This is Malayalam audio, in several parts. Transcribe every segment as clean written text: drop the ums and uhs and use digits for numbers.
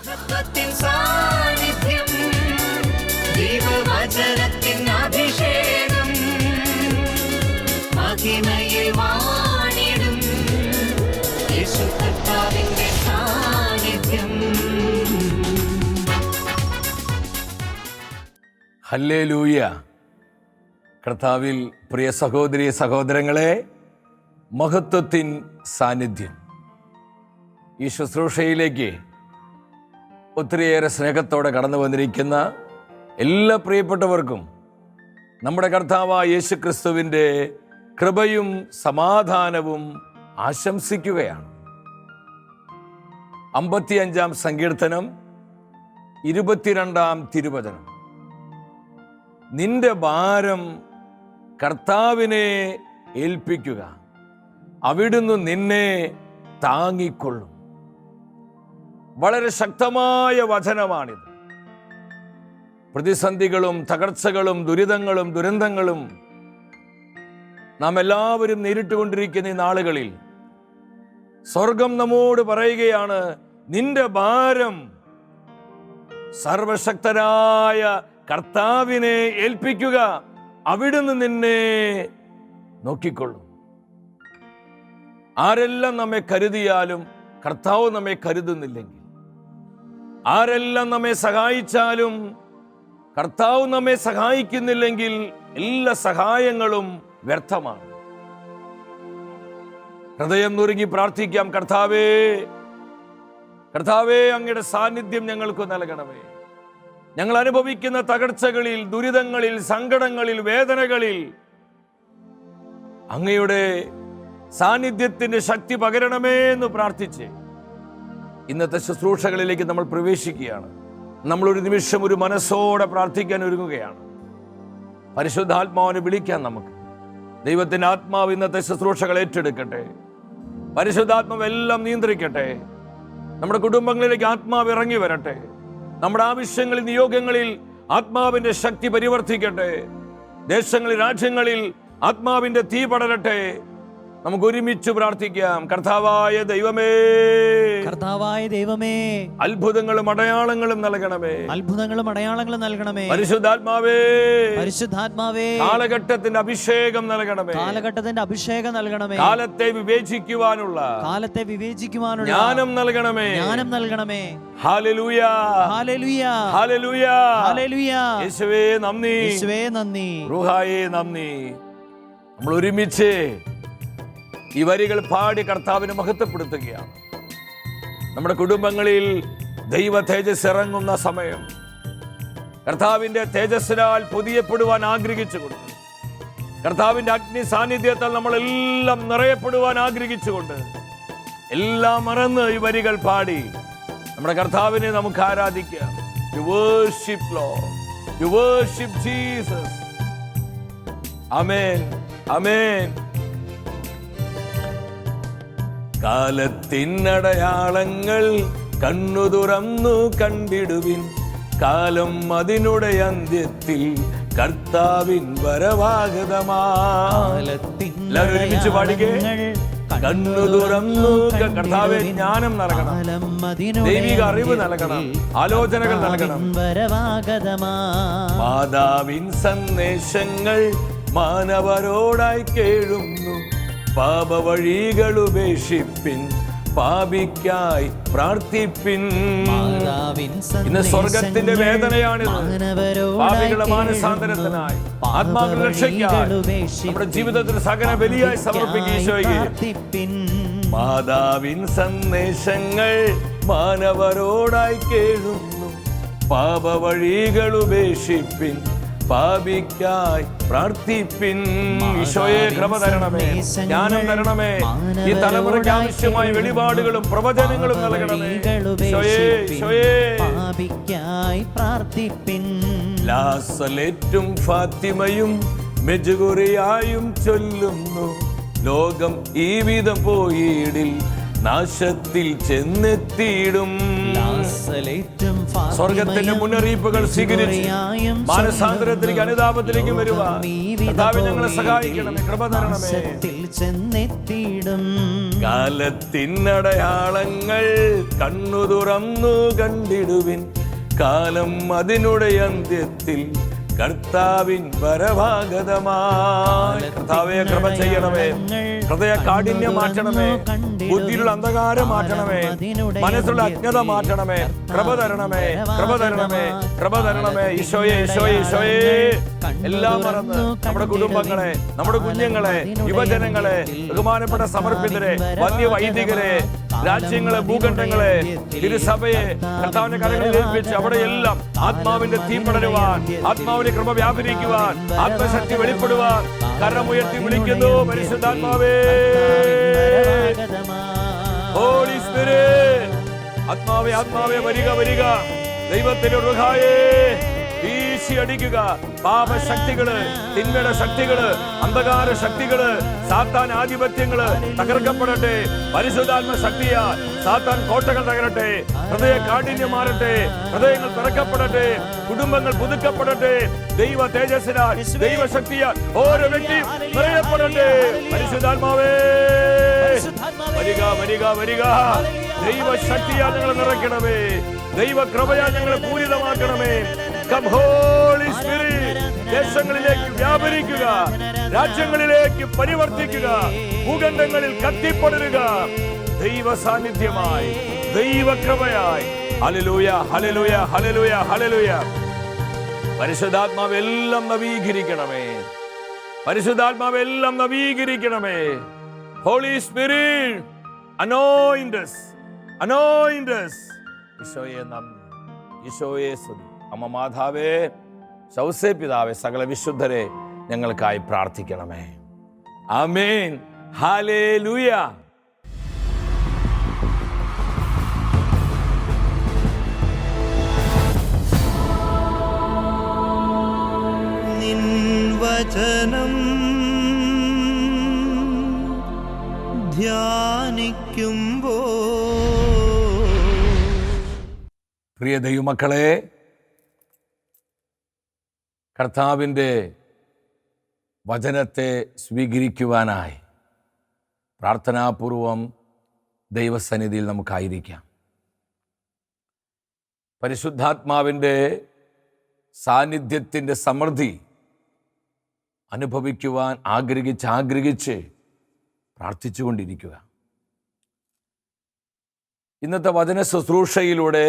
മഹത്വത്തിൻ സാന്നിധ്യം, ദൈവവചനത്തിൻ അഭിഷേകം, മഹിമയിൽ വാണിടും യേശു കർത്താവിന്റെ സാന്നിധ്യം. ഹല്ലേലൂയ. കർത്താവിൽ പ്രിയ സഹോദരി സഹോദരങ്ങളെ, മഹത്വത്തിൻ സാന്നിധ്യം ഈ ശുശ്രൂഷയിലേക്ക് ഒത്തിരിയേറെ സ്നേഹത്തോടെ കടന്നു വന്നിരിക്കുന്ന എല്ലാ പ്രിയപ്പെട്ടവർക്കും നമ്മുടെ കർത്താവായ യേശു ക്രിസ്തുവിൻ്റെ കൃപയും സമാധാനവും ആശംസിക്കുകയാണ്. 55-ാം സങ്കീർത്തനം 22-ാം തിരുവചനം. നിന്റെ ഭാരം കർത്താവിനെ ഏൽപ്പിക്കുക, അവിടുന്ന് നിന്നെ താങ്ങിക്കൊള്ളും. വളരെ ശക്തമായ വചനമാണിത്. പ്രതിസന്ധികളും തകർച്ചകളും ദുരിതങ്ങളും ദുരന്തങ്ങളും നാം എല്ലാവരും നേരിട്ടുകൊണ്ടിരിക്കുന്ന ഈ നാളുകളിൽ സ്വർഗം നമ്മോട് പറയുകയാണ്, നിന്റെ ഭാരം സർവശക്തനായ കർത്താവിനെ ഏൽപ്പിക്കുക, അവിടുന്ന് നിന്നെ നോക്കിക്കൊള്ളും. ആരെല്ലാം നമ്മെ കരുതിയാലും കർത്താവ് നമ്മെ കരുതുന്നില്ലെങ്കിൽ, ആരെല്ലാം നമ്മെ സഹായിച്ചാലും കർത്താവ് നമ്മെ സഹായിക്കുന്നില്ലെങ്കിൽ എല്ലാ സഹായങ്ങളും വ്യർത്ഥമാണ്. ഹൃദയം നുറുങ്ങി പ്രാർത്ഥിക്കാം, കർത്താവേ, കർത്താവേ, അങ്ങയുടെ സാന്നിധ്യം ഞങ്ങൾക്ക് നൽകണമേ. ഞങ്ങൾ അനുഭവിക്കുന്ന തകർച്ചകളിൽ, ദുരിതങ്ങളിൽ, സങ്കടങ്ങളിൽ, വേദനകളിൽ അങ്ങയുടെ സാന്നിധ്യത്തിന്റെ ശക്തി പകരണമേ എന്ന് പ്രാർത്ഥിച്ച് ഇന്നത്തെ ശുശ്രൂഷകളിലേക്ക് നമ്മൾ പ്രവേശിക്കുകയാണ്. നമ്മളൊരു നിമിഷം ഒരു മനസ്സോടെ പ്രാർത്ഥിക്കാൻ ഒരുങ്ങുകയാണ്. പരിശുദ്ധാത്മാവിനെ വിളിക്കാൻ നമുക്ക്. ദൈവത്തിൻ്റെ ആത്മാവ് ഇന്നത്തെ ശുശ്രൂഷകൾ ഏറ്റെടുക്കട്ടെ. പരിശുദ്ധാത്മാവ് എല്ലാം നിയന്ത്രിക്കട്ടെ. നമ്മുടെ കുടുംബങ്ങളിലേക്ക് ആത്മാവ് ഇറങ്ങി വരട്ടെ. നമ്മുടെ ആവശ്യങ്ങളിൽ, നിയോഗങ്ങളിൽ ആത്മാവിന്റെ ശക്തി പരിവർത്തിക്കട്ടെ. ദേശങ്ങളിൽ, രാജ്യങ്ങളിൽ ആത്മാവിന്റെ തീ പടരട്ടെ. നമുക്ക് ഒരുമിച്ച് പ്രാർത്ഥിക്കാം. കർത്താവായ ദൈവമേ, കർത്താവായ ദൈവമേ, അത്ഭുതങ്ങളും അടയാളങ്ങളും നൽകണമേ. അത്ഭുതങ്ങളും അടയാളങ്ങളും നൽകണമേ. പരിശുദ്ധാത്മാവേ, പരിശുദ്ധാത്മാവേ, കാലഘട്ടത്തിന്റെ അഭിഷേകം നൽകണമേ. കാലഘട്ടത്തിന്റെ അഭിഷേകം നൽകണമേ. കാലത്തെ വിവേചിക്കുവാനുള്ള ജ്ഞാനം നൽകണമേ. ജ്ഞാനം നൽകണമേ. ഹല്ലേലൂയ, ഹല്ലേലൂയ, ഹല്ലേലൂയ, ഹല്ലേലൂയ. യേശുവേ നന്ദി, യേശുവേ നന്ദി, റൂഹായേ നന്ദി. നമ്മൾ ഒരുമിച്ച് ഈ വരികൾ പാടി കർത്താവിനെ മഹത്വപ്പെടുത്തുകയാണ്. നമ്മുടെ കുടുംബങ്ങളിൽ ദൈവ തേജസ് ഇറങ്ങുന്ന സമയം, കർത്താവിന്റെ തേജസ്സിനാൽ പൊതിയപ്പെടുവാൻ ആഗ്രഹിച്ചുകൊണ്ട്, കർത്താവിന്റെ അഗ്നി സാന്നിധ്യത്താൽ നമ്മളെല്ലാം നിറയപ്പെടുവാൻ ആഗ്രഹിച്ചുകൊണ്ട്, എല്ലാം മറന്ന് ഈ വരികൾ പാടി നമ്മുടെ കർത്താവിനെ നമുക്ക് ആരാധിക്കാം. You worship Lord, you worship Jesus. ആമേൻ, ആമേൻ. കാലത്തിനടയാളങ്ങൾ കണ്ണു തുറന്നു കണ്ടിടുവിൻ, കാലം അതിനുടെ അന്ത്യത്തിൽ കർത്താവിൻ വരവാഗതമാലത്തിൻ ഒരുമിച്ച് പാടിക്കേ. കണ്ണു തുറന്നു കർത്താവെ ജ്ഞാനം നൽകണം, ദൈവിക അറിവ് നൽകണം, ആലോചനകൾ നൽകണം. മാതാവിൻ സന്ദേശങ്ങൾ മാനവരോടായി കേഴുന്നു, പാപവഴികളുപേക്ഷിപ്പിൻ, പാപിക്കായി പ്രാർത്ഥിപ്പിൻ. ഇന്ന് സ്വർഗത്തിന്റെ വേദനയാണിത്. പാപികളുടെ മാനസാന്തരത്തിനായി, ആത്മാക്കളുടെ രക്ഷയ്ക്കായി നമ്മുടെ ജീവിതത്തിൽ സകല ബലിയായി സമർപ്പിക്കുക ഈശോയ്ക്ക്. മാതാവിൻ സന്ദേശങ്ങൾ മാനവരോടായി കേഴുന്നു, പാപവഴികളുപേക്ഷിപ്പിൻ, പാപിക്കായി പ്രാർത്ഥിപ്പിൻ. ഈശോയെ കൃപ തരണമേ, ജ്ഞാനം തരണമേ. ഈ തലമുറയ്ക്ക് ആവശ്യമായ വെളിപാടുകളും പ്രവചനങ്ങളും നൽകണമേ. ഈശോയെ, ഈശോയെ. ലാസലേറ്റും ഫാത്തിമയും മെജുഗുറിയായും ചൊല്ലുന്നു, ലോകം ഈ വിധം പോയിടിൽ നാശത്തിൽ ചെന്നെത്തിയിടും. സ്വർഗത്തിന്റെ മുന്നറിയിപ്പുകൾ സ്വീകരിച്ച് മാനസാന്തരത്തിലേക്ക്, അനുതാപത്തിലേക്ക് വരുവാൻ കർത്താവേ ഞങ്ങളെ സഹായിക്കണമേ, കൃപ തരണമേ. കാലത്തിനടയാളങ്ങൾ കണ്ണു തുറന്നു കണ്ടിടുവിൻ. കാലം അതിനുടെ അന്ത്യത്തിൽ കർത്താവിൻ വരവാഗതമായി. കർത്താവേ, കൃപ ചെയ്യണമേ. ഹൃദയ കാഠിന്യം മാറ്റണമേ. ബുദ്ധിയിലുള്ള അന്ധകാരം മാറ്റണമേ. മനസ്സിലുള്ള അജ്ഞത മാറ്റണമേ. കൃപ തരണമേ, കൃപ തരണമേ, കൃപ തരണമേ. ഈശോയെ, ഈശോയെ, ഈശോയെ. എല്ലാം മറന്ന് നമ്മുടെ കുടുംബങ്ങളെ, നമ്മുടെ കുഞ്ഞുങ്ങളെ, യുവജനങ്ങളെ, ബഹുമാനപ്പെട്ട സമർപ്പിതരെ, വന്യ വൈദികരെ, രാജ്യങ്ങളെ, ഭൂഖണ്ഡങ്ങളെ, തിരുസഭയെ കർത്താവിന്റെ കരങ്ങളിൽ ഏൽപ്പിച്ച് അവിടെയെല്ലാം ആത്മാവിന്റെ തീ പടരുവാൻ, ആത്മാവിന്റെ കൃപ വ്യാപരിക്കുവാൻ, ആത്മശക്തി വെളിപ്പെടുവാൻ കരമുയർത്തി വിളിക്കുന്നു. പരിശുദ്ധാത്മാവേ, ഹോളി സ്പിരിറ്റ്, ആത്മാവേ, ആത്മാവേ, വരിക, വരിക. ദൈവത്തിന്റെ റുഹായേ, വീശി അടിക്കുക. പാപശക്തികള്, തിന്മയുടെ ശക്തികള്, അന്ധകാര ശക്തികള്, സാത്താൻ ആധിപത്യങ്ങള് തകർക്കപ്പെടട്ടെ. പരിശുദ്ധാത്മ ശക്തിയാൽ സാത്താൻ കോട്ടകൾ തകരട്ടെ. ഹൃദയ കാഠിന്യം മാറട്ടെ. ഹൃദയങ്ങൾ തുറക്കപ്പെടട്ടെ. കുടുംബങ്ങൾ പുതുക്കപ്പെടട്ടെ. ദൈവ തേജസ്സിനാൽ, ദൈവശക്തിയാൽ ഓരോ വ്യക്തിയും നിറയപ്പെടട്ടെ. പരിശുദ്ധാത്മാവേ, വരിക, വരിക, വരിക. ദൈവശക്തിയാൽ ഞങ്ങളെ നിറയ്ക്കണമേ. ദൈവ കൃപയാൽ ഞങ്ങളെ പൂരിതമാക്കണമേ. Come Holy Spirit, ദേശങ്ങളിലേക്ക് വ്യാപരിക്കുക, രാജ്യങ്ങളിലേക്ക് പരിവർത്തിക്കുക, ഭൂഖണ്ഡങ്ങളിൽ കത്തിപ്പടരുക. ദൈവ സാന്നിധ്യമായി, ദൈവ കൃപയായി. ഹല്ലേലൂയ, ഹല്ലേലൂയ, ഹല്ലേലൂയ, ഹല്ലേലൂയ. പരിശുദ്ധാത്മാവെല്ലാം നവീകരിക്കണമേ. പരിശുദ്ധാത്മാവെല്ലാം നവീകരിക്കണമേ. Holy spirit, anoint us, anoint us. ഈശോയെ നന്ദി, ഈശോയെ സ്തുതി. അമ്മ മാതാവേ, ശൗസേ പിതാവേ, സകല വിശുദ്ധരെ ഞങ്ങൾക്കായി പ്രാർത്ഥിക്കണമേ. ആമേൻ. ഹല്ലേലൂയ. നിൻ വചനം ധ്യാനിക്കുമ്പോ പ്രിയ ദൈവമക്കളെ, കർത്താവിൻ്റെ വചനത്തെ സ്വീകരിക്കുവാനായി പ്രാർത്ഥനാപൂർവം ദൈവസന്നിധിയിൽ നമുക്കായിരിക്കാം. പരിശുദ്ധാത്മാവിൻ്റെ സാന്നിധ്യത്തിൻ്റെ സമൃദ്ധി അനുഭവിക്കുവാൻ ആഗ്രഹിച്ച് പ്രാർത്ഥിച്ചുകൊണ്ടിരിക്കുക. ഇന്നത്തെ വചന ശുശ്രൂഷയിലൂടെ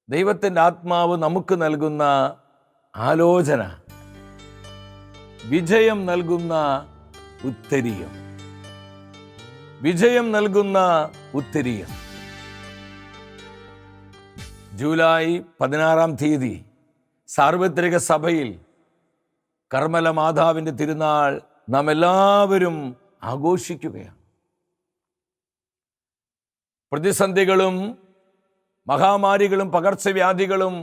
ദൈവത്തിൻ്റെ ആത്മാവ് നമുക്ക് നൽകുന്ന ആലോചന, വിജയം നൽകുന്ന ഉത്തരീയം, വിജയം നൽകുന്ന ഉത്തരീയം. ജൂലൈ 16 സാർവത്രിക സഭയിൽ കർമ്മല മാതാവിൻ്റെ തിരുനാൾ നാം എല്ലാവരും ആഘോഷിക്കുകയാണ്. പ്രതിസന്ധികളും മഹാമാരികളും പകർച്ചവ്യാധികളും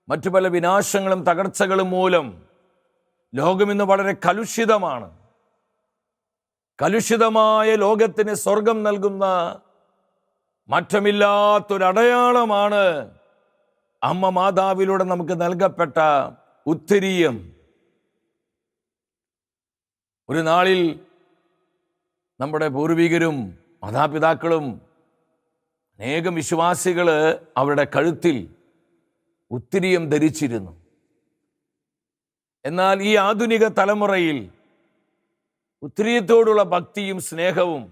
മറ്റു പല വിനാശങ്ങളും തകർച്ചകളും മൂലം ലോകമിന്ന് വളരെ കലുഷിതമാണ്. കലുഷിതമായ ലോകത്തിന് സ്വർഗം നൽകുന്ന മാറ്റമില്ലാത്തൊരടയാളമാണ് അമ്മ മാതാവിലൂടെ നമുക്ക് നൽകപ്പെട്ട ഉത്തരീയം. ഒരു നാളിൽ നമ്മുടെ പൂർവികരും മാതാപിതാക്കളും അനേകം വിശ്വാസികൾ അവരുടെ കഴുത്തിൽ ഉത്തരീയം ധരിച്ചിരുന്നു. എന്നാൽ ഈ ആധുനിക തലമുറയിൽ ഉത്തരീയത്തോടുള്ള ഭക്തിയും സ്നേഹവും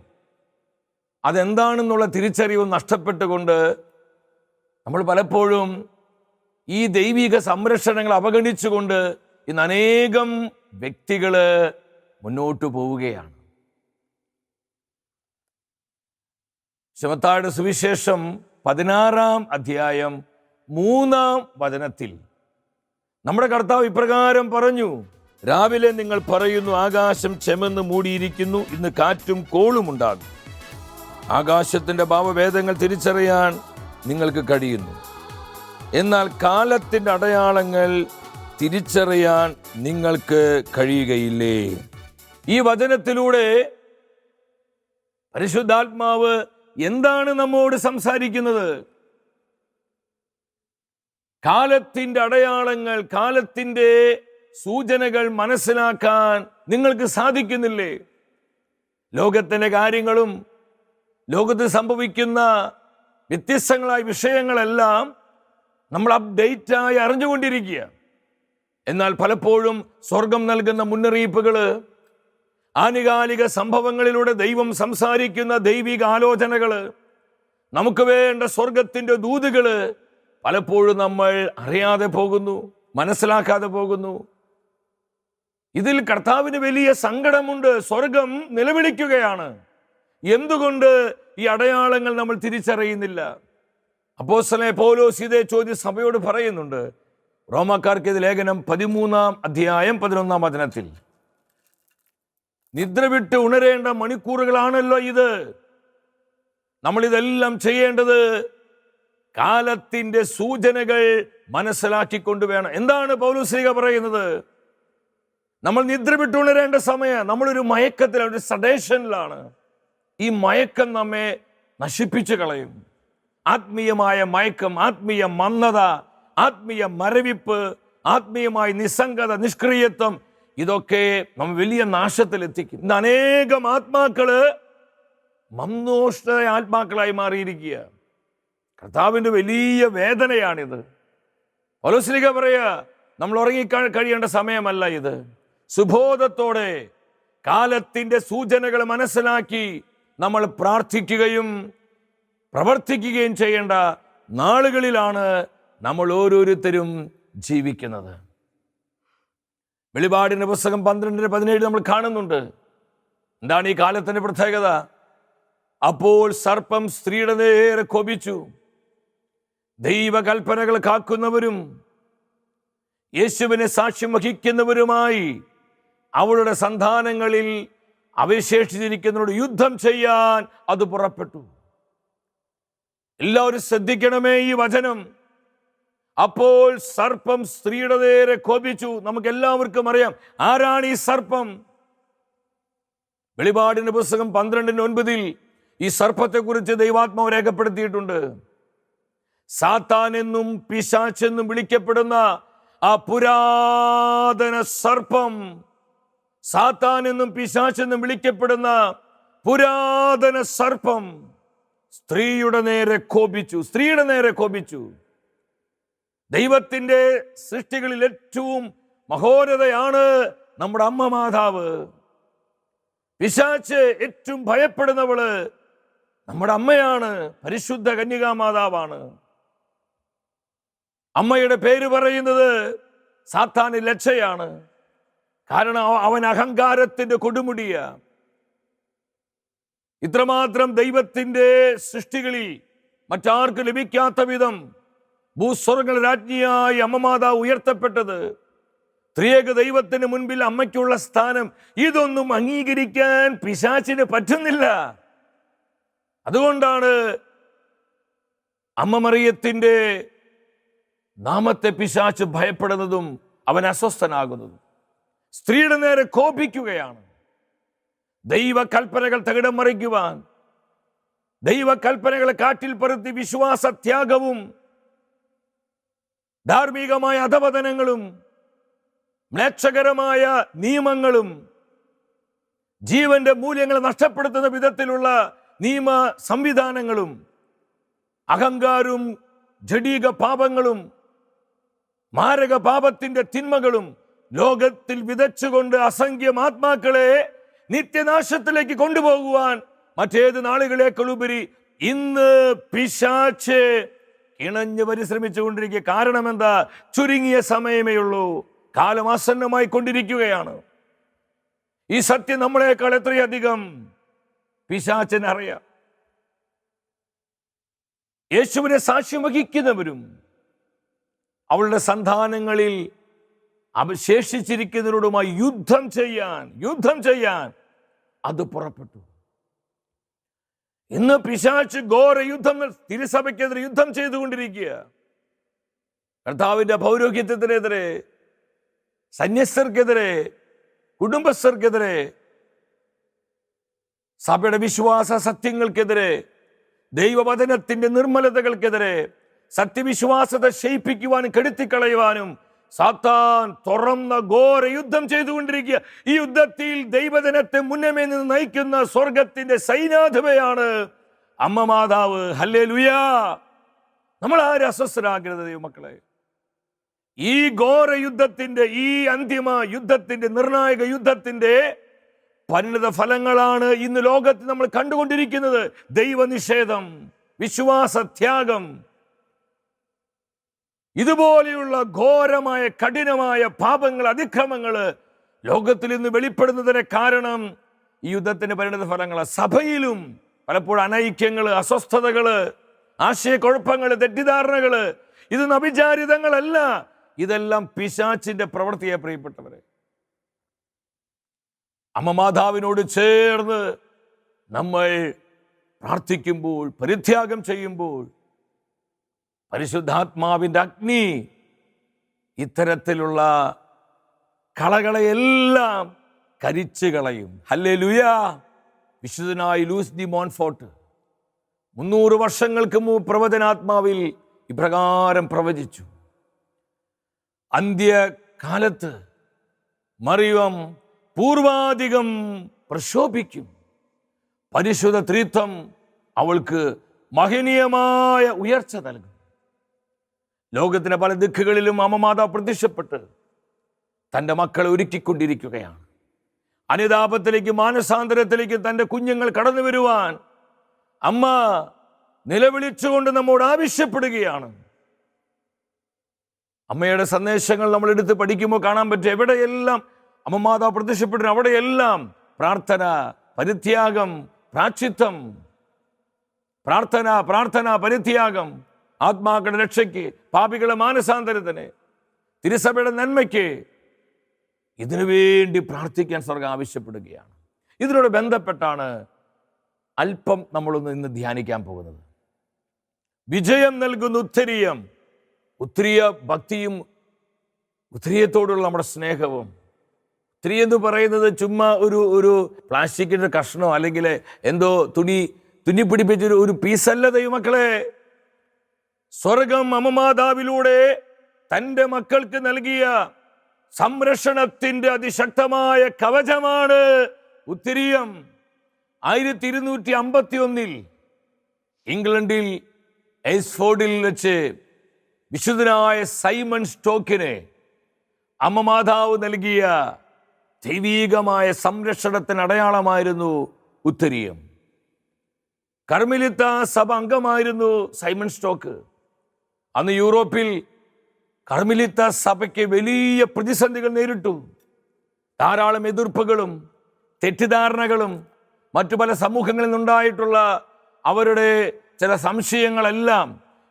അതെന്താണെന്നുള്ള തിരിച്ചറിവും നഷ്ടപ്പെട്ടുകൊണ്ട് നമ്മൾ പലപ്പോഴും ഈ ദൈവിക സംരക്ഷണങ്ങൾ അവഗണിച്ചുകൊണ്ട് ഇന്ന് അനേകം വ്യക്തികൾ മുന്നോട്ട് പോവുകയാണ്. ശമത്തായുടെ സുവിശേഷം 16 അധ്യായം 3 വചനത്തിൽ നമ്മുടെ കർത്താവ് ഇപ്രകാരം പറഞ്ഞു: രാവിലെ നിങ്ങൾ പറയുന്നു, ആകാശം ചെമന്ന് മൂടിയിരിക്കുന്നു, ഇന്ന് കാറ്റും കോളും ഉണ്ടാകും. ആകാശത്തിന്റെ ഭാവഭേദങ്ങൾ തിരിച്ചറിയാൻ നിങ്ങൾക്ക് കഴിയുന്നു, എന്നാൽ കാലത്തിന്റെ അടയാളങ്ങൾ തിരിച്ചറിയാൻ നിങ്ങൾക്ക് കഴിയുകയില്ലേ. ഈ വചനത്തിലൂടെ പരിശുദ്ധാത്മാവ് എന്താണ് നമ്മോട് സംസാരിക്കുന്നത്? കാലത്തിന്റെ അടയാളങ്ങൾ, കാലത്തിന്റെ സൂചനകൾ മനസ്സിലാക്കാൻ നിങ്ങൾക്ക് സാധിക്കുന്നില്ലേ? ലോകത്തിൻ്റെ കാര്യങ്ങളും ലോകത്ത് സംഭവിക്കുന്ന വ്യത്യസ്തങ്ങളായ വിഷയങ്ങളെല്ലാം നമ്മൾ അപ്ഡേറ്റായി അറിഞ്ഞുകൊണ്ടിരിക്കുക. എന്നാൽ പലപ്പോഴും സ്വർഗം നൽകുന്ന മുന്നറിയിപ്പുകൾ, ആനുകാലിക സംഭവങ്ങളിലൂടെ ദൈവം സംസാരിക്കുന്ന ദൈവിക ആലോചനകൾ, നമുക്ക് വേണ്ട സ്വർഗത്തിൻ്റെ ദൂതുകൾ പലപ്പോഴും നമ്മൾ അറിയാതെ പോകുന്നു, മനസ്സിലാക്കാതെ പോകുന്നു. ഇതിൽ കർത്താവിന് വലിയ സങ്കടമുണ്ട്. സ്വർഗം നിലവിളിക്കുകയാണ്. എന്തുകൊണ്ട് ഈ അടയാളങ്ങൾ നമ്മൾ തിരിച്ചറിയുന്നില്ല? അപ്പോസ്തലനായ പൗലോസ് ഇതേ ചോദ്യം സഭയോട് പറയുന്നുണ്ട്. റോമാക്കാർക്ക് ഇത് ലേഖനം 13-ാം അധ്യായം 11-ാം വചനത്തിൽ. നിദ്ര വിട്ട് ഉണരേണ്ട മണിക്കൂറുകളാണല്ലോ ഇത്. നമ്മളിതെല്ലാം ചെയ്യേണ്ടത് കാലത്തിന്റെ സൂചനകൾ മനസ്സിലാക്കിക്കൊണ്ട് വേണം. എന്താണ് പൗലോസ് പറയുന്നത്? നമ്മൾ നിദ്ര വിട്ട് ഉണരേണ്ട സമയം. നമ്മളൊരു മയക്കത്തിലാണ്, ഒരു സഡേഷനിലാണ്. ഈ മയക്കം നമ്മെ നശിപ്പിച്ചു കളയും. ആത്മീയമായ മയക്കം, ആത്മീയ മന്ദത, ആത്മീയ മരവിപ്പ്, ആത്മീയമായ നിസ്സംഗത, നിഷ്ക്രിയത്വം, ഇതൊക്കെ നമ്മ വലിയ നാശത്തിലെത്തിക്കും. ഇന്ന് അനേകം ആത്മാക്കള് മന്ദോഷ്ണ ആത്മാക്കളായി മാറിയിരിക്കുക. കർത്താവിൻ്റെ വലിയ വേദനയാണിത്. പൗലോസ് പറയാ, നമ്മൾ കഴിയേണ്ട സമയമല്ല ഇത്. സുബോധത്തോടെ കാലത്തിന്റെ സൂചനകൾ മനസ്സിലാക്കി നമ്മൾ പ്രാർത്ഥിക്കുകയും പ്രവർത്തിക്കുകയും ചെയ്യേണ്ട നാളുകളിലാണ് നമ്മൾ ഓരോരുത്തരും ജീവിക്കുന്നത്. വെളിപാടിന്റെ പുസ്തകം 12:17 നമ്മൾ കാണുന്നുണ്ട്. എന്താണ് ഈ കാലത്തിന്റെ പ്രത്യേകത? അപ്പോൾ സർപ്പം സ്ത്രീയുടെ നേരെ കോപിച്ചു. ദൈവകൽപ്പനകൾ കാക്കുന്നവരും യേശുവിനെ സാക്ഷ്യം വഹിക്കുന്നവരുമായി അവളുടെ സന്താനങ്ങളിൽ അവശേഷിച്ചിരിക്കുന്നവരോട് യുദ്ധം ചെയ്യാൻ അത് പുറപ്പെട്ടു. എല്ലാവരും ശ്രദ്ധിക്കണമേ ഈ വചനം. അപ്പോൾ സർപ്പം സ്ത്രീയുടെ നേരെ കോപിച്ചു. നമുക്ക് എല്ലാവർക്കും അറിയാം ആരാണ് ഈ സർപ്പം. വെളിപാടിന്റെ പുസ്തകം 12:9 ഈ സർപ്പത്തെക്കുറിച്ച് ദൈവാത്മാവ് രേഖപ്പെടുത്തിയിട്ടുണ്ട്. സാത്താൻ എന്നും പിശാചെന്നും വിളിക്കപ്പെടുന്ന ആ പുരാതന സർപ്പം, സാത്താൻ എന്നും പിശാചെന്നും വിളിക്കപ്പെടുന്ന പുരാതന സർപ്പം സ്ത്രീയുടെ നേരെ കോപിച്ചു. ദൈവത്തിന്റെ സൃഷ്ടികളിൽ ഏറ്റവും മഹോന്നതയാണ് നമ്മുടെ അമ്മ മാതാവ്. പിശാച് ഏറ്റവും ഭയപ്പെടുന്നവള് നമ്മുടെ അമ്മയാണ്, പരിശുദ്ധ കന്യകാമാതാവാണ്. അമ്മയുടെ പേര് പറയുന്നത് സാത്താന് ലജ്ജയാണ്. കാരണം അവൻ അഹങ്കാരത്തിന്റെ കൊടുമുടിയ. ഇത്രമാത്രം ദൈവത്തിന്റെ സൃഷ്ടികളിൽ മറ്റാർക്കും ലഭിക്കാത്ത വിധം ഭൂസ്വർഗ രാജ്ഞിയായി അമ്മമാതാവ് ഉയർത്തപ്പെട്ടത്. ത്രിയേക ദൈവത്തിന് മുൻപിൽ അമ്മയ്ക്കുള്ള സ്ഥാനം, ഇതൊന്നും അംഗീകരിക്കാൻ പിശാചിന് പറ്റുന്നില്ല. അതുകൊണ്ടാണ് അമ്മ മറിയത്തിന്റെ നാമത്തെ പിശാച് ഭയപ്പെടുന്നതും അവൻ അസ്വസ്ഥനാകുന്നതും. സ്ത്രീയുടെ നേരെ കോപിക്കുകയാണ്. ദൈവകൽപ്പനകൾ തകിടം മറിക്കുവാൻ, ദൈവകൽപ്പനകളെ കാറ്റിൽ പറത്തി വിശ്വാസത്യാഗവും ധാർമ്മികമായ അധപതനങ്ങളും മ്ലേച്ഛകരമായ നിയമങ്ങളും ജീവന്റെ മൂല്യങ്ങൾ നഷ്ടപ്പെടുത്തുന്ന വിധത്തിലുള്ള നിയമ സംവിധാനങ്ങളും അഹങ്കാരവും ജഡീക പാപങ്ങളും മാരക പാപത്തിന്റെ തിന്മകളും ലോകത്തിൽ വിതച്ചുകൊണ്ട് അസംഖ്യം ആത്മാക്കളെ നിത്യനാശത്തിലേക്ക് കൊണ്ടുപോകുവാൻ മറ്റേത് നാളുകളേക്കാളുപരി ഇന്ന് പിശാച് ഇണഞ്ഞ് പരിശ്രമിച്ചുകൊണ്ടിരിക്കുക. കാരണം എന്താ? ചുരുങ്ങിയ സമയമേ ഉള്ളൂ. കാലം ആസന്നമായി കൊണ്ടിരിക്കുകയാണ്. ഈ സത്യം നമ്മളെക്കാൾ എത്രയധികം പിശാചിന് അറിയാം. യേശുവിനെ സാക്ഷ്യം വഹിക്കുന്നവരും അവളുടെ സന്താനങ്ങളിൽ അവശേഷിച്ചിരിക്കുന്നവരോടുമായി യുദ്ധം ചെയ്യാൻ അത് പുറപ്പെട്ടു. ഇന്ന് പിശാച് ഘോര യുദ്ധം തിരുസഭയ്ക്കെതിരെ യുദ്ധം ചെയ്തുകൊണ്ടിരിക്കുക. കർത്താവിന്റെ പൗരോഹിത്യത്തിനെതിരെ, സന്യസ്തർക്കെതിരെ, കുടുംബസ്ഥർക്കെതിരെ, സഭയുടെ വിശ്വാസ സത്യങ്ങൾക്കെതിരെ, ദൈവവചനത്തിന്റെ നിർമ്മലതകൾക്കെതിരെ, സത്യവിശ്വാസത്തെ ക്ഷയിപ്പിക്കുവാനും കെടുത്തിക്കളയുവാനും സാത്താൻ തുറന്ന ഘോര യുദ്ധം ചെയ്തുകൊണ്ടിരിക്കുക. ഈ യുദ്ധത്തിൽ ദൈവജനത്തെ മുന്നമേ നിന്ന് നയിക്കുന്ന സ്വർഗത്തിന്റെ സൈന്യാധിപയാണ് അമ്മ മാതാവ്. ഹല്ലേലൂയാ. നമ്മൾ ആരും അസ്വസ്ഥരാകരുത് ദൈവമക്കളെ. ഈ ഘോര യുദ്ധത്തിന്റെ, ഈ അന്തിമ യുദ്ധത്തിന്റെ, നിർണായക യുദ്ധത്തിന്റെ പരിണിത ഫലങ്ങളാണ് ഇന്ന് ലോകത്ത് നമ്മൾ കണ്ടുകൊണ്ടിരിക്കുന്നത്. ദൈവനിഷേധം, വിശ്വാസത്യാഗം, ഇതുപോലെയുള്ള ഘോരമായ കഠിനമായ പാപങ്ങൾ, അതിക്രമങ്ങൾ ലോകത്തിൽ ഇന്ന് വെളിപ്പെടുന്നതിന് കാരണം ഈ യുദ്ധത്തിന്റെ പരിണിത ഫലങ്ങളാണ്. സഭയിലും പലപ്പോഴും അനൈക്യങ്ങള്, അസ്വസ്ഥതകള്, ആശയക്കുഴപ്പങ്ങള്, തെറ്റിദ്ധാരണകള്, ഇത് അവിചാരിതങ്ങളല്ല, ഇതെല്ലാം പിശാചിന്റെ പ്രവൃത്തിയെ. പ്രിയപ്പെട്ടവരെ, അമ്മ മാതാവിനോട് ചേർന്ന് നമ്മൾ പ്രാർത്ഥിക്കുമ്പോൾ, പരിത്യാഗം ചെയ്യുമ്പോൾ പരിശുദ്ധാത്മാവിൻ്റെ അഗ്നി ഇത്തരത്തിലുള്ള കളകളെയെല്ലാം കരിച്ചു കളയും. ഹല്ലേലൂയാ. വിശുദ്ധനായ ലൂയിസ് ഡി മോൺഫോർട്ട് 300 വർഷങ്ങൾക്ക് മുമ്പ് പ്രവചനാത്മാവിൽ ഇപ്രകാരം പ്രവചിച്ചു: അന്ത്യകാലത്ത് മറിയം പൂർവാധികം പ്രശോഭിക്കും. പരിശുദ്ധ ത്രിത്വം അവൾക്ക് മഹനീയമായ ഉയർച്ച നൽകും. ലോകത്തിന്റെ പല ദിക്കുകളിലും അമ്മ മാതാവ് പ്രത്യക്ഷപ്പെട്ട് തൻ്റെ മക്കളെ ഒരുക്കിക്കൊണ്ടിരിക്കുകയാണ്. അനുതാപത്തിലേക്ക്, മാനസാന്തരത്തിലേക്ക് തൻ്റെ കുഞ്ഞുങ്ങൾ കടന്നു വരുവാൻ അമ്മ നിലവിളിച്ചുകൊണ്ട് നമ്മോട് ആവശ്യപ്പെടുകയാണ്. അമ്മയുടെ സന്ദേശങ്ങൾ നമ്മൾ എടുത്ത് പഠിക്കുമ്പോൾ കാണാൻ പറ്റും, എവിടെയെല്ലാം അമ്മ മാതാവ് പ്രത്യക്ഷപ്പെടുന്നു അവിടെയെല്ലാം പ്രാർത്ഥന, പരിത്യാഗം, പ്രാശ്ചിത്തം, പ്രാർത്ഥന, പ്രാർത്ഥന, പരിത്യാഗം, ആത്മാക്കളുടെ രക്ഷയ്ക്ക്, പാപികളുടെ മാനസാന്തരത്തിന്, തിരുസഭയുടെ നന്മയ്ക്ക്, ഇതിനു വേണ്ടി പ്രാർത്ഥിക്കാൻ സ്വർഗം ആവശ്യപ്പെടുകയാണ്. ഇതിനോട് ബന്ധപ്പെട്ടാണ് അല്പം നമ്മളൊന്ന് ഇന്ന് ധ്യാനിക്കാൻ പോകുന്നത്. വിജയം നൽകുന്ന ഉത്തരീയം, ഉത്തരീയ ഭക്തിയും ഉത്തരീയത്തോടുള്ള നമ്മുടെ സ്നേഹവും. ഉത്തരീയം എന്ന് പറയുന്നത് ചുമ്മാ ഒരു പ്ലാസ്റ്റിക്കിൻ്റെ കഷ്ണോ അല്ലെങ്കിൽ എന്തോ തുന്നിപ്പിടിപ്പിച്ചൊരു ഒരു പീസല്ല ദൈവമക്കളെ. സ്വർഗം അമ്മ മാതാവിലൂടെ തൻ്റെ മക്കൾക്ക് നൽകിയ സംരക്ഷണത്തിന്റെ അതിശക്തമായ കവചമാണ് ഉത്തരീയം. 1251 ഇംഗ്ലണ്ടിൽ എയ്സ്ഫോർഡിൽ വെച്ച് വിശുദ്ധനായ സൈമൺ സ്റ്റോക്കിന് അമ്മ മാതാവ് നൽകിയ ദൈവീകമായ സംരക്ഷണത്തിന് അടയാളമായിരുന്നു ഉത്തരീയം. കർമ്മലിത്ത സഭ അംഗമായിരുന്നു സൈമൺ സ്റ്റോക്ക്. അന്ന് യൂറോപ്പിൽ കർമ്മലിത്ത സഭയ്ക്ക് വലിയ പ്രതിസന്ധികൾ നേരിട്ടു. ധാരാളം എതിർപ്പുകളും തെറ്റിദ്ധാരണകളും മറ്റു പല സമൂഹങ്ങളിൽ നിന്നുണ്ടായിട്ടുള്ള അവരുടെ ചില സംശയങ്ങളെല്ലാം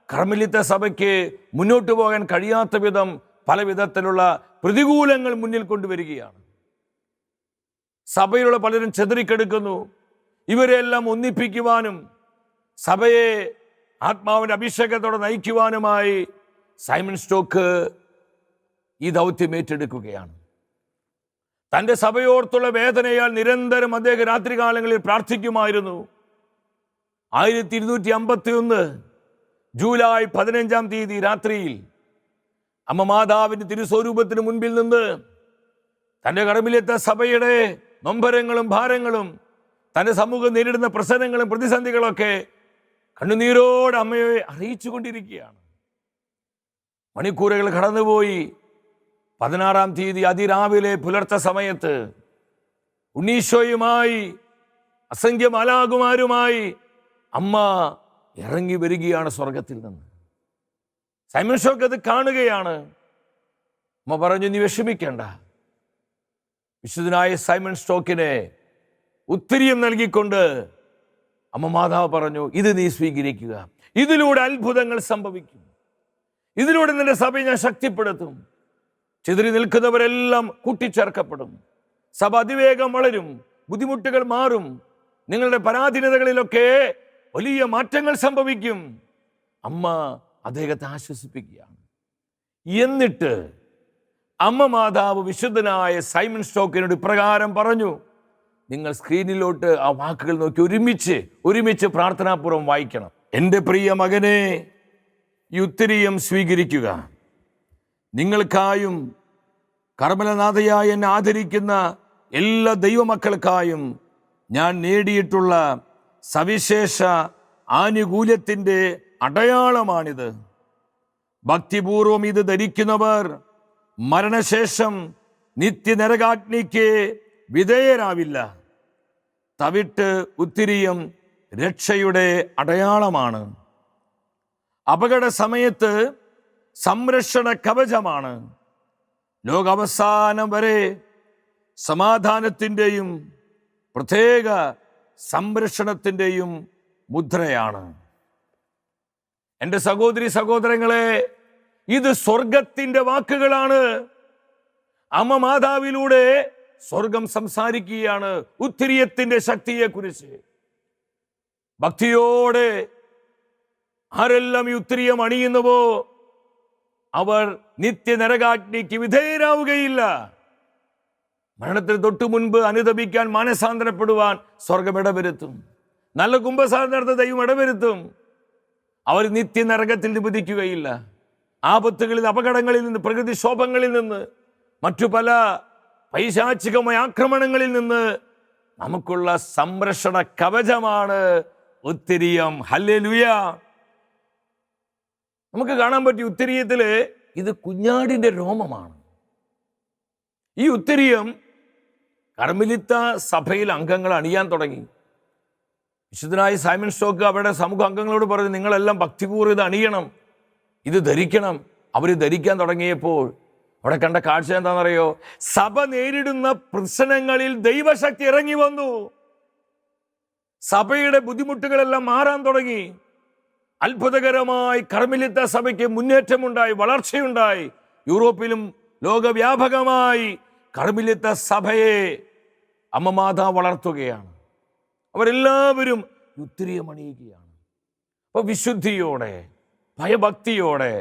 കർമ്മലിത്ത സഭയ്ക്ക് മുന്നോട്ട് പോകാൻ കഴിയാത്ത വിധം പല വിധത്തിലുള്ള പ്രതികൂലങ്ങൾ മുന്നിൽ കൊണ്ടുവരികയാണ്. സഭയിലുള്ള പലരും ചെതറിക്കെടുക്കുന്നു. ഇവരെല്ലാം ഒന്നിപ്പിക്കുവാനും സഭയെ ആത്മാവിൻ്റെ അഭിഷേകത്തോടെ നയിക്കുവാനുമായി സൈമൺ സ്റ്റോക്ക് ഈ ദൗത്യം ഏറ്റെടുക്കുകയാണ്. തൻ്റെ സഭയോർത്തുള്ള വേദനയാൽ നിരന്തരം അദ്ദേഹം രാത്രികാലങ്ങളിൽ പ്രാർത്ഥിക്കുമായിരുന്നു. 1251 ജൂലൈ 15 രാത്രിയിൽ അമ്മ മാതാവിൻ്റെ തിരുസ്വരൂപത്തിന് മുൻപിൽ നിന്ന് തൻ്റെ കർമ്മലിത്ത സഭയുടെ നൊമ്പരങ്ങളും ഭാരങ്ങളും തൻ്റെ സമൂഹം നേരിടുന്ന പ്രശ്നങ്ങളും പ്രതിസന്ധികളൊക്കെ കണ്ണുനീരോടെ അമ്മയെ അറിയിച്ചു കൊണ്ടിരിക്കുകയാണ്. മണിക്കൂറുകൾ കടന്നുപോയി. 16 അതിരാവിലെ പുലർച്ചെ സമയത്ത് ഉണ്ണീശോയുമായി അസംഖ്യ മാലാഖമാരുമായി അമ്മ ഇറങ്ങി വരികയാണ് സ്വർഗത്തിൽ നിന്ന്. സൈമൺ സ്റ്റോക്ക് അത് കാണുകയാണ്. അമ്മ പറഞ്ഞു, നീ വിഷമിക്കേണ്ട. വിശുദ്ധനായ സൈമൺ സ്റ്റോക്കിനെ ഉത്തരീയം നൽകിക്കൊണ്ട് അമ്മ മാതാവ് പറഞ്ഞു, ഇത് നീ സ്വീകരിക്കുക. ഇതിലൂടെ അത്ഭുതങ്ങൾ സംഭവിക്കും. ഇതിലൂടെ നിന്റെ സഭയെ ഞാൻ ശക്തിപ്പെടുത്തും. ചിതറി നിൽക്കുന്നവരെല്ലാം കൂട്ടിച്ചേർക്കപ്പെടും. സഭ അതിവേഗം വളരും. ബുദ്ധിമുട്ടുകൾ മാറും. നിങ്ങളുടെ പരാധീനതകളിലൊക്കെ വലിയ മാറ്റങ്ങൾ സംഭവിക്കും. അമ്മ അദ്ദേഹത്തെ ആശ്വസിപ്പിക്കുകയാണ്. എന്നിട്ട് അമ്മ മാതാവ് വിശുദ്ധനായ സൈമൺ സ്റ്റോക്കിനോട് ഇപ്രകാരം പറഞ്ഞു. നിങ്ങൾ സ്ക്രീനിലോട്ട് ആ വാക്കുകൾ നോക്കി ഒരുമിച്ച് പ്രാർത്ഥനാപൂർവ്വം വായിക്കണം. എൻ്റെ പ്രിയ മകനെ, ഈ ഉത്തരീയം സ്വീകരിക്കുക. നിങ്ങൾക്കായും കർമ്മലനാഥയായി എന്നെ ആദരിക്കുന്ന എല്ലാ ദൈവമക്കൾക്കായും ഞാൻ നേടിയിട്ടുള്ള സവിശേഷ ആനുകൂല്യത്തിൻ്റെ അടയാളമാണിത്. ഭക്തിപൂർവം ഇത് ധരിക്കുന്നവർ മരണശേഷം നിത്യനരകാഗ്നിക്ക് വിധേയരാവില്ല. തവിട്ട് ഉത്തിരിയും രക്ഷയുടെ അടയാളമാണ്. അപകട സമയത്ത് സംരക്ഷണ കവചമാണ്. ലോകാവസാനം വരെ സമാധാനത്തിൻ്റെയും പ്രത്യേക സംരക്ഷണത്തിൻ്റെയും മുദ്രയാണ്. എൻ്റെ സഹോദരി സഹോദരങ്ങളെ, ഇത് സ്വർഗത്തിൻ്റെ വാക്കുകളാണ്. അമ്മ മാതാവിലൂടെ സ്വർഗം സംസാരിക്കുകയാണ് ഉത്തിരിയത്തിൻ്റെ ശക്തിയെക്കുറിച്ച്. ഭക്തിയോടെ ആരെല്ലാം ഈ ഉത്തിരിയം അണിയുന്നുവോ അവർ നിത്യനരകാഗ്നിക്ക് വിധേയരാവുകയില്ല. മരണത്തിന് തൊട്ടു മുൻപ് അനുതപിക്കാൻ മാനസാന്തരപ്പെടുവാൻ സ്വർഗം ഇടവരുത്തും. നല്ല കുംഭസാരത്തെ ദൈവം ഇടവരുത്തും. അവർ നിത്യനരകത്തിൽ നിബന്ധിക്കുകയില്ല. ആപത്തുകളിൽ, അപകടങ്ങളിൽ നിന്ന്, പ്രകൃതിക്ഷോഭങ്ങളിൽ നിന്ന്, മറ്റു പല പൈശാചികമായ ആക്രമണങ്ങളിൽ നിന്ന് നമുക്കുള്ള സംരക്ഷണ കവചമാണ് ഉത്തിരിയം. ഹല്ലേലൂയ. നമുക്ക് കാണാൻ പറ്റിയ ഉത്തിരിയത്തില് ഇത് കുഞ്ഞാടിന്റെ രോമമാണ്. ഈ ഉത്തിരിയം കർമ്മലിത്ത സഭയിൽ അംഗങ്ങൾ അണിയാൻ തുടങ്ങി. വിശുദ്ധനായ സൈമൺ സ്റ്റോക്ക് അവരുടെ സമൂഹ അംഗങ്ങളോട് പറഞ്ഞു, നിങ്ങളെല്ലാം ഭക്തിപൂർവ്വം ഇത് അണിയണം, ഇത് ധരിക്കണം. അവർ ധരിക്കാൻ തുടങ്ങിയപ്പോൾ അവിടെ കണ്ട കാഴ്ച എന്താണെന്നറിയോ? സഭ നേരിടുന്ന പ്രശ്നങ്ങളിൽ ദൈവശക്തി ഇറങ്ങി വന്നു. സഭയുടെ ബുദ്ധിമുട്ടുകളെല്ലാം മാറാൻ തുടങ്ങി. അത്ഭുതകരമായി കർമ്മലിത്ത സഭയ്ക്ക് മുന്നേറ്റമുണ്ടായി, വളർച്ചയുണ്ടായി. യൂറോപ്പിലും ലോകവ്യാപകമായി കർമ്മലിത്ത സഭയെ അമ്മ മാതാവ് വളർത്തുകയാണ്. അവരെല്ലാവരും ഉത്തിരിയം അണിയുകയാണ്. അപ്പോൾ വിശുദ്ധിയോടെ, ഭയഭക്തിയോടെ,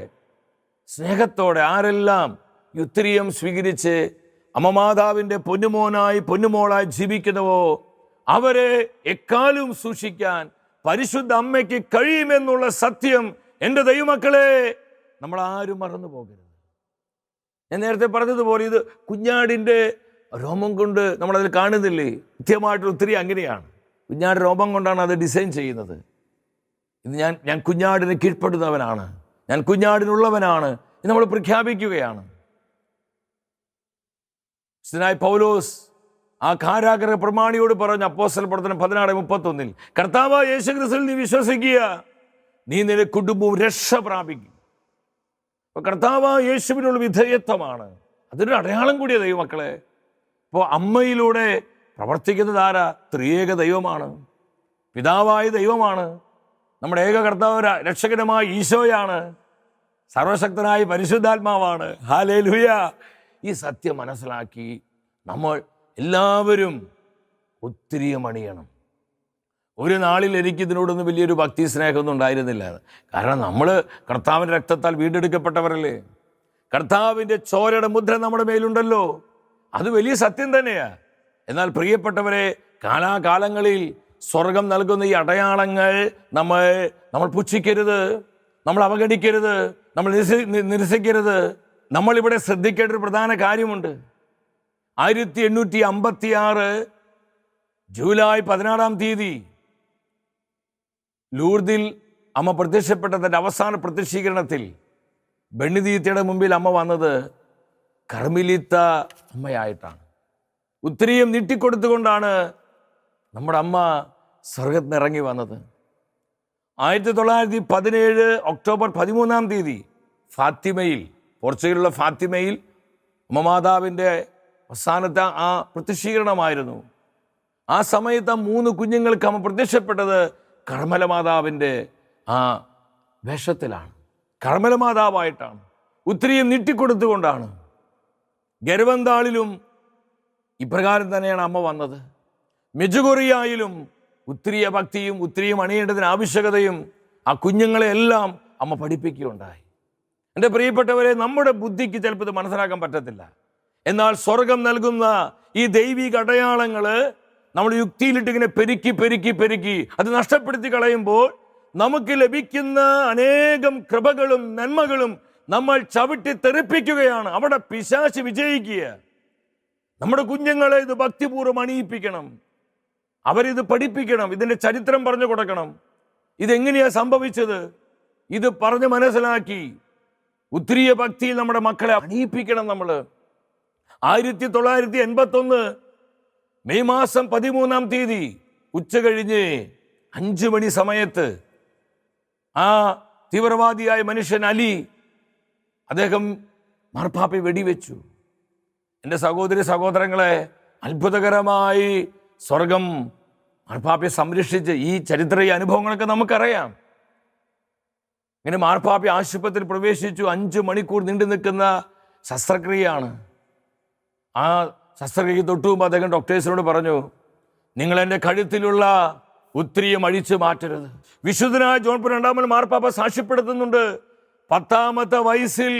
സ്നേഹത്തോടെ ആരെല്ലാം ഉത്തിരിയം സ്വീകരിച്ച് അമ്മ മാതാവിൻ്റെ പൊന്നുമോനായി പൊന്നുമോളായി ജീവിക്കുന്നുവോ അവരെ എക്കാലും സൂക്ഷിക്കാൻ പരിശുദ്ധ അമ്മയ്ക്ക് കഴിയുമെന്നുള്ള സത്യം എൻ്റെ ദൈവമക്കളെ നമ്മൾ ആരും മറന്നു പോകരുത്. ഞാൻ നേരത്തെ പറഞ്ഞതുപോലെ ഇത് കുഞ്ഞാടിൻ്റെ രോമം കൊണ്ട് നമ്മളതിൽ കാണുന്നില്ലേ? കൃത്യമായിട്ട് ഒത്തിരി അങ്ങനെയാണ്. കുഞ്ഞാട് രോമം കൊണ്ടാണ് അത് ഡിസൈൻ ചെയ്യുന്നത്. ഇത് ഞാൻ കുഞ്ഞാടിന് കീഴ്പ്പെടുന്നവനാണ്, ഞാൻ കുഞ്ഞാടിനുള്ളവനാണ് എന്ന് നമ്മൾ പ്രഖ്യാപിക്കുകയാണ്. വിശുദ്ധനായ പൗലോസ് ആ കാരാഗ്രഹ പ്രമാണിയോട് പറഞ്ഞു, അപ്പോസ്തല പ്രവർത്തനം 16:31, കർത്താവായ യേശുക്രിസ്തുവിൽ നീ വിശ്വസിക്കുക, നീ നിന്റെ കുടുംബവും രക്ഷ പ്രാപിക്കും. അപ്പൊ കർത്താവായ യേശുവിനുള്ള വിധേയത്വമാണ്, അതൊരു അടയാളം കൂടിയ ദൈവമക്കളെ. ഇപ്പോൾ അമ്മയിലൂടെ പ്രവർത്തിക്കുന്നത് ആരാ? ത്രിയേക ദൈവമാണ്, പിതാവായ ദൈവമാണ്, നമ്മുടെ ഏക കർത്താവ് രക്ഷകരമായ ഈശോയാണ്, സർവശക്തനായ പരിശുദ്ധാത്മാവാണ്. ഹല്ലേലൂയ. ഈ സത്യം മനസ്സിലാക്കി നമ്മൾ എല്ലാവരും ഉത്തിരിയം അണിയണം. ഒരു നാളിൽ എനിക്ക് ഇതിനോടൊന്നും വലിയൊരു ഭക്തി സ്നേഹമൊന്നും ഉണ്ടായിരുന്നില്ല. കാരണം നമ്മൾ കർത്താവിൻ്റെ രക്തത്താൽ വീണ്ടെടുക്കപ്പെട്ടവരല്ലേ. കർത്താവിൻ്റെ ചോരയുടെ മുദ്ര നമ്മുടെ മേലുണ്ടല്ലോ, അത് വലിയ സത്യം തന്നെയാണ്. എന്നാൽ പ്രിയപ്പെട്ടവരെ, കാലാകാലങ്ങളിൽ സ്വർഗം നൽകുന്ന ഈ അടയാളങ്ങൾ നമ്മൾ പുച്ഛിക്കരുത്, നമ്മൾ അവഗണിക്കരുത്, നമ്മൾ നിരസിക്കരുത്. നമ്മളിവിടെ ശ്രദ്ധിക്കേണ്ട ഒരു പ്രധാന കാര്യമുണ്ട്. 1856 ജൂലൈ 16 ലൂർദിൽ അമ്മ പ്രത്യക്ഷപ്പെട്ട തൻ്റെ അവസാന പ്രത്യക്ഷീകരണത്തിൽ ബെണ്ണിദീത്തയുടെ മുമ്പിൽ അമ്മ വന്നത് കർമ്മലിത്ത അമ്മയായിട്ടാണ്. ഉത്തിരിയം നീട്ടിക്കൊടുത്തുകൊണ്ടാണ് നമ്മുടെ അമ്മ സ്വർഗത്തിന് ഇറങ്ങി വന്നത്. 1917 ഒക്ടോബർ 13 ഫാത്തിമയിൽ, പോർച്ചുഗലിലുള്ള ഫാത്തിമയിൽ അമ്മ മാതാവിൻ്റെ അവസാനത്തെ ആ പ്രത്യക്ഷീകരണമായിരുന്നു. ആ സമയത്ത് ആ 3 കുഞ്ഞുങ്ങൾക്ക് അമ്മ പ്രത്യക്ഷപ്പെട്ടത് കർമ്മല മാതാവിൻ്റെ ആ വേഷത്തിലാണ്, കർമ്മല മാതാവായിട്ടാണ്. ഉത്തിരിയം നീട്ടിക്കൊടുത്തുകൊണ്ടാണ്. ഗർവന്താളിലും ഇപ്രകാരം തന്നെയാണ് അമ്മ വന്നത്. മെജുഗൊറിയായിലും ഉത്തിരിയ ഭക്തിയും ഉത്തിരിയും അണിയേണ്ടതിന് ആവശ്യകതയും ആ കുഞ്ഞുങ്ങളെ എല്ലാം അമ്മ പഠിപ്പിക്കുകയുണ്ടായി. എൻ്റെ പ്രിയപ്പെട്ടവരെ, നമ്മുടെ ബുദ്ധിക്ക് ചിലപ്പോൾ ഇത് മനസ്സിലാക്കാൻ പറ്റത്തില്ല. എന്നാൽ സ്വർഗം നൽകുന്ന ഈ ദൈവിക അടയാളങ്ങൾ നമ്മൾ യുക്തിയിലിട്ട് ഇങ്ങനെ പെരുക്കി അത് നഷ്ടപ്പെടുത്തി കളയുമ്പോൾ നമുക്ക് ലഭിക്കുന്ന അനേകം കൃപകളും നന്മകളും നമ്മൾ ചവിട്ടി തെറിപ്പിക്കുകയാണ്. അവിടെ പിശാച് വിജയിക്കുക. നമ്മുടെ കുഞ്ഞുങ്ങളെ ഇത് ഭക്തിപൂർവ്വം അണിയിപ്പിക്കണം. അവരിത് പഠിപ്പിക്കണം. ഇതിന്റെ ചരിത്രം പറഞ്ഞു കൊടുക്കണം. ഇതെങ്ങനെയാ സംഭവിച്ചത്? ഇത് പറഞ്ഞ് മനസ്സിലാക്കി ഉത്തരീയ ഭക്തിയിൽ നമ്മുടെ മക്കളെ അണിയിപ്പിക്കണം. നമ്മൾ 1981 മെയ് മാസം 13-ാം തീയതി ഉച്ച കഴിഞ്ഞ് 5 മണി സമയത്ത് ആ തീവ്രവാദിയായ മനുഷ്യൻ അലി, അദ്ദേഹം മാർപ്പാപ്പയെ വെടിവെച്ചു. എൻ്റെ സഹോദരി സഹോദരങ്ങളെ, അത്ഭുതകരമായി സ്വർഗം മാർപ്പാപ്പയെ സംരക്ഷിച്ച് ഈ ചരിത്ര അനുഭവങ്ങളൊക്കെ നമുക്കറിയാം. ഇങ്ങനെ മാർപ്പാപ്പ ആശുപത്രിയിൽ പ്രവേശിച്ചു. 5 മണിക്കൂർ നീണ്ടു നിൽക്കുന്ന ശസ്ത്രക്രിയയാണ്. ആ ശസ്ത്രക്രിയയ്ക്ക് തൊട്ടു മുമ്പ് അദ്ദേഹം ഡോക്ടേഴ്സിനോട് പറഞ്ഞു, നിങ്ങൾ എൻ്റെ കഴുത്തിലുള്ള ഉത്തരീയം അഴിച്ചു മാറ്റരുത്. വിശുദ്ധനായ ജോൺ പോൾ രണ്ടാമൻ മാർപ്പാപ്പ സാക്ഷ്യപ്പെടുത്തുന്നുണ്ട്, 10ാമത്തെ വയസ്സിൽ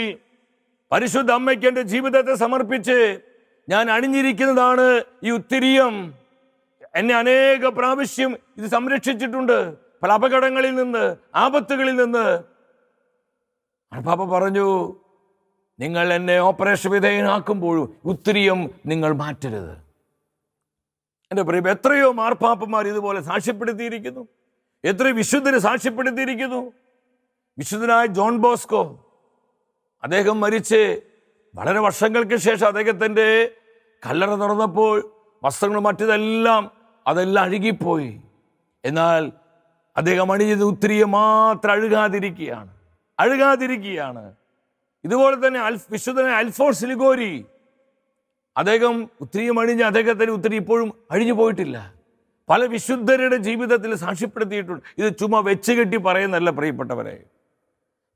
പരിശുദ്ധ അമ്മയ്ക്ക് എൻ്റെ ജീവിതത്തെ സമർപ്പിച്ച് ഞാൻ അണിഞ്ഞിരിക്കുന്നതാണ് ഈ ഉത്തരീയം. എന്നെ അനേക പ്രാവശ്യം ഇത് സംരക്ഷിച്ചിട്ടുണ്ട്, പല അപകടങ്ങളിൽ നിന്ന്, ആപത്തുകളിൽ നിന്ന്. മാർപ്പാപ്പ പറഞ്ഞു, നിങ്ങൾ എന്നെ ഓപ്പറേഷൻ വിധേയനാക്കുമ്പോഴും ഉത്തരീയം നിങ്ങൾ മാറ്റരുത്. എൻ്റെ പ്രിയ, എത്രയോ മാർപ്പാപ്പന്മാർ ഇതുപോലെ സാക്ഷ്യപ്പെടുത്തിയിരിക്കുന്നു. എത്രയോ വിശുദ്ധരെ സാക്ഷ്യപ്പെടുത്തിയിരിക്കുന്നു. വിശുദ്ധനായ ജോൺ ബോസ്കോ, അദ്ദേഹം മരിച്ച് വളരെ വർഷങ്ങൾക്ക് ശേഷം അദ്ദേഹത്തിൻ്റെ കല്ലറ തുറന്നപ്പോൾ വസ്ത്രങ്ങളും മറ്റതെല്ലാം അഴുകിപ്പോയി. എന്നാൽ അദ്ദേഹം അണിഞ്ഞത് ഉത്തരീയം മാത്രം അഴുകാതിരിക്കുകയാണ്. ഇതുപോലെ തന്നെ വിശുദ്ധനായ അൽഫോൺസ് ലിഗോരി, അദ്ദേഹം ഉത്തരീയം അണിഞ്ഞ് അദ്ദേഹത്തിന് ഉത്തരി ഇപ്പോഴും അഴിഞ്ഞു പോയിട്ടില്ല. പല വിശുദ്ധരുടെ ജീവിതത്തിൽ സാക്ഷ്യപ്പെടുത്തിയിട്ടുണ്ട്. ഇത് ചുമ്മാ വെച്ച് കെട്ടി പറയുന്നല്ല പ്രിയപ്പെട്ടവരെ.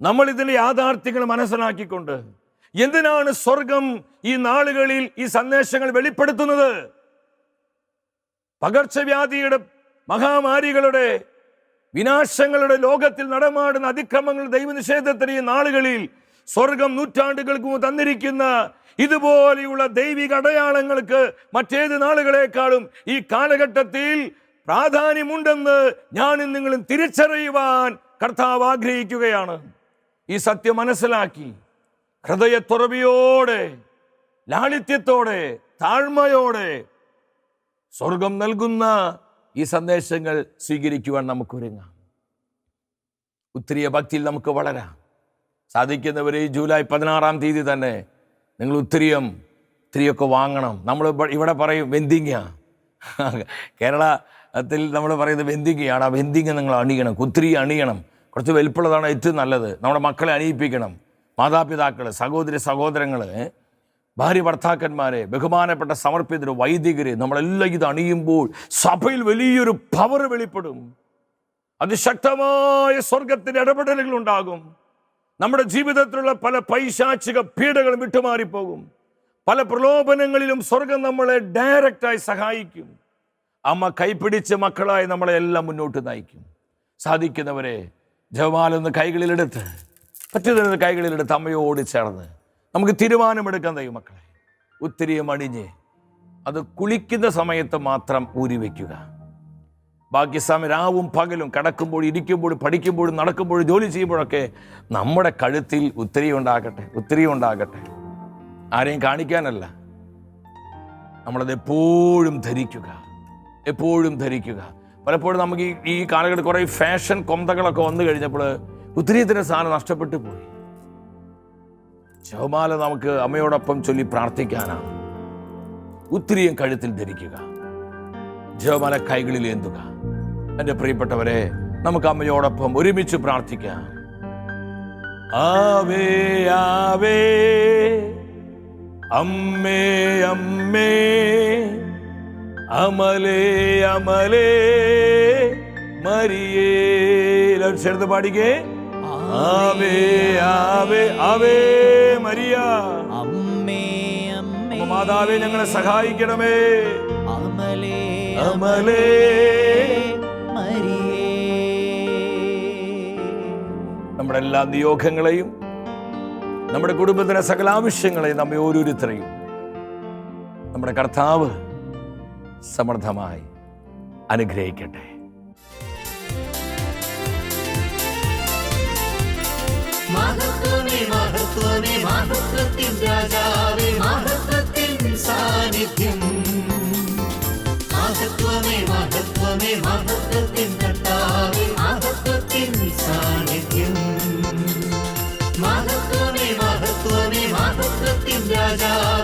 നമ്മൾ ഇതിന്റെ യാഥാർത്ഥ്യങ്ങൾ മനസ്സിലാക്കിക്കൊണ്ട് എന്തിനാണ് സ്വർഗം ഈ നാളുകളിൽ ഈ സന്ദേശങ്ങൾ വെളിപ്പെടുത്തുന്നത്? പകർച്ചവ്യാധിയുടെ, മഹാമാരികളുടെ, വിനാശങ്ങളുടെ ലോകത്തിൽ നടമാടുന്ന അതിക്രമങ്ങൾ, ദൈവനിഷേധത്തിന് ഈ നാളുകളിൽ സ്വർഗം നൂറ്റാണ്ടുകൾക്ക് മുമ്പ് തന്നിരിക്കുന്ന ഇതുപോലെയുള്ള ദൈവിക അടയാളങ്ങൾക്ക് മറ്റേത് നാളുകളെക്കാളും ഈ കാലഘട്ടത്തിൽ പ്രാധാന്യമുണ്ടെന്ന് ഞാനും നിങ്ങളും തിരിച്ചറിയുവാൻ കർത്താവ് ആഗ്രഹിക്കുകയാണ്. ഈ സത്യം മനസ്സിലാക്കി ഹൃദയത്തുറവിയോടെ, ലാളിത്യത്തോടെ, താഴ്മയോടെ സ്വർഗം നൽകുന്ന ഈ സന്ദേശങ്ങൾ സ്വീകരിക്കുവാൻ നമുക്കൊരുങ്ങാം. ഉത്തരീയ ഭക്തിയിൽ നമുക്ക് വളരാം. സാധിക്കുന്നവരെ ഈ ജൂലൈ 16-ാം തീയതി തന്നെ നിങ്ങൾ ഉത്തരീയൊക്കെ വാങ്ങണം. നമ്മൾ ഇവിടെ പറയും വെന്തിങ്ങ, കേരളത്തിൽ നമ്മൾ പറയുന്നത് വെന്തിങ്ങയാണ്. ആ വെന്തിങ്ങ നിങ്ങൾ അണിയണം, ഉത്തരീ അണിയണം. കുറച്ച് വലിപ്പമുള്ളതാണ് ഏറ്റവും നല്ലത്. നമ്മുടെ മക്കളെ അണിയിപ്പിക്കണം. മാതാപിതാക്കൾ, സഹോദരങ്ങൾ, ഭാര്യ ഭർത്താക്കന്മാരെ, ബഹുമാനപ്പെട്ട സമർപ്പിതർ, വൈദികർ, നമ്മളെല്ലാം ഇത് അണിയുമ്പോൾ സഭയിൽ വലിയൊരു പവർ വെളിപ്പെടും. അതിശക്തമായ സ്വർഗത്തിൻ്റെ ഇടപെടലുകൾ ഉണ്ടാകും. നമ്മുടെ ജീവിതത്തിലുള്ള പല പൈശാചിക പീഡകളും വിട്ടുമാറിപ്പോകും. പല പ്രലോഭനങ്ങളിലും സ്വർഗം നമ്മളെ ഡയറക്റ്റായി സഹായിക്കും. അമ്മ കൈപിടിച്ച് മക്കളായി നമ്മളെ എല്ലാം മുന്നോട്ട് നയിക്കും. സാധിക്കുന്നവരെ ജപമാലൊന്ന് കൈകളിലെടുത്ത്, പറ്റുന്ന കൈകളിലെടുത്ത് അമ്മയോട് ചേർന്ന് നമുക്ക് തീരുമാനമെടുക്കാൻ ദൈവമക്കളെ. ഉത്തരീയം അണിഞ്ഞ് അത് കുളിക്കുന്ന സമയത്ത് മാത്രം ഊരിവെക്കുക. ബാക്കി സമയം രാവും പകലും കിടക്കുമ്പോൾ, ഇരിക്കുമ്പോൾ, പഠിക്കുമ്പോഴും, നടക്കുമ്പോഴും, ജോലി ചെയ്യുമ്പോഴൊക്കെ നമ്മുടെ കഴുത്തിൽ ഉത്തരീയം ഉണ്ടാകട്ടെ. ആരെയും കാണിക്കാനല്ല, നമ്മളത് എപ്പോഴും ധരിക്കുക. പലപ്പോഴും നമുക്ക് ഈ കാലഘട്ടത്തിൽ കുറേ ഫാഷൻ കൊന്തകളൊക്കെ വന്നു കഴിഞ്ഞപ്പോൾ ഉത്തരീയത്തിൻ്റെ സ്ഥാനം നഷ്ടപ്പെട്ടു പോയി. ജപമാല നമുക്ക് അമ്മയോടൊപ്പം ചൊല്ലി പ്രാർത്ഥിക്കാനാണ്. ഉത്തരീയം കഴുത്തിൽ ധരിക്കുക, ജപമാല കൈകളിൽ ഏന്തുക. എൻ്റെ പ്രിയപ്പെട്ടവരെ, നമുക്ക് അമ്മയോടൊപ്പം ഒരുമിച്ച് പ്രാർത്ഥിക്കാം. ആവേ ആവേ അമ്മേ അമ്മേ, അമലേ അമലേ മരിയേ. ചേർത്ത് പാടിക്കേ. ആവേ ആവേ ആവേ മരിയ. അമ്മേ അമ്മേ മാതാവേ, ഞങ്ങളെ സഹായിക്കണമേ. അമലേ അമലേ മരിയേ. നമ്മുടെ എല്ലാ നിയോഗങ്ങളെയും, നമ്മുടെ കുടുംബത്തിലെ സകല ആവശ്യങ്ങളെയും, നമ്മെ ഓരോരുത്തരെയും നമ്മുടെ കർത്താവ് സമൃദ്ധമായി അനുഗ്രഹിക്കട്ടെ. മഹത്വമേ മഹത്വമേ രാജാവേ മഹത്വത്തിൻ സാന്നിധ്യം മഹത്വമേ മഹത്വമേ മഹത്വത്തിൻ കർത്താവേ മഹത്വത്തിൻ സാന്നിധ്യം മഹത്വമേ മഹത്വമേ മഹത്വത്തിൻ രാജാവേ